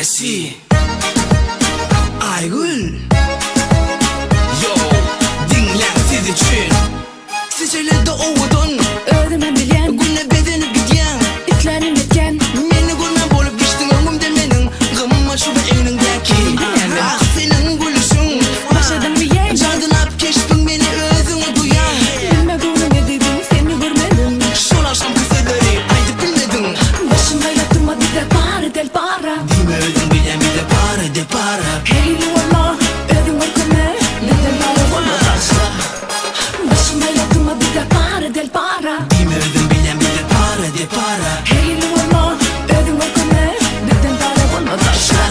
Farsi Aygül Yo, dinlen siz için Sıçraylarda ovudun Ödemem bilen Güne bedenip gidyen İtlerim etken Meni gülmen bolup geçtin ömüm demenin Gımma şu be eynindeki Ah senin gülüşün Başladın mı yen Candın ap keşpin beni özünü duyan Bilme bunu ne dedim seni görmedim Şol akşam kısaları aydı bilmedin Başım haylatıma bir de para del para Dime ödün bilen bir de para de para Heyli valla ödüm orkame Neden para valla taşla Başım haylatıma bir de para del para Dime ödün bilen bir de para de para Heyli valla ödüm orkame Neden para valla taşla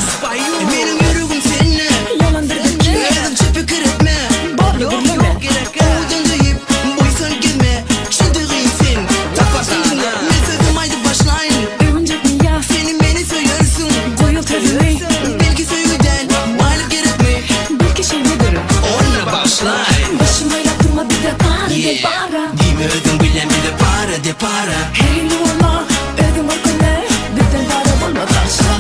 Benim yüreğim seninle Yalandırdın ki Özüm çöpü kırıtma Borlu birleme Oğudan dayıp boysan gelme Şıldırayım sen Takvarsın dinle Ne sözüm haydi başlayın Övüncek mi ya Senin beni söylersin Koyul tabii Belki söyleden Varlık gerekme Belki şey nedir Onunla başlayın Başım haylatıma bir de para del para Dime ödün bilen bir de para de para Heyli valla ödüm orkame Neden para valla taşla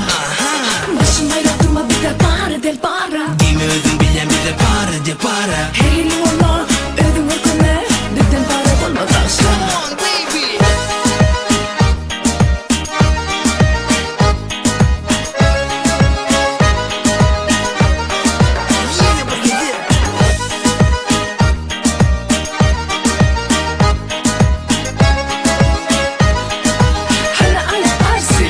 Başım haylatıma bir de para del para Dime ödün bilen bir de para de para Heyli valla ödüm orkame Neden para valla taşla Come on baby Yine bu gece Hala hala arsi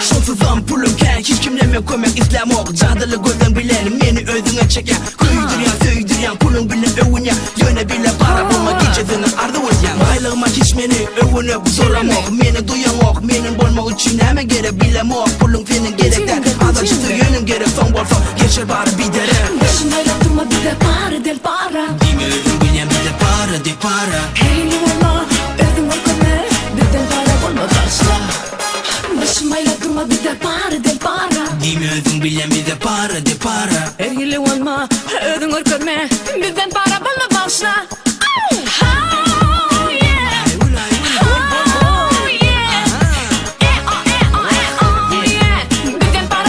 Şonsuzam pulumken hiç kimleme koymak istemok Cahdalı gözden bilenim meni özüne çeken Köydüryan söydüryan pulun bile övünyan Yöne bile para bulma gecesini ardı vuryan Baylığıma hiç meni övünüp zoramok Meni duyanok menin bolmak için neme gerek bilemok Pulun senin gerekten Adaşısı yönüm gerek son bolsa geçer bari bir dere Başım haylatıma bir de para del para Dime ödün bilen bir de para de para Heyli valla ödüm orkame Neden para valla taşla Başım haylatıma bir de para del para Dime ödün bilen bir de para de para Heyli valla ödüm orkame Neden para valla taşla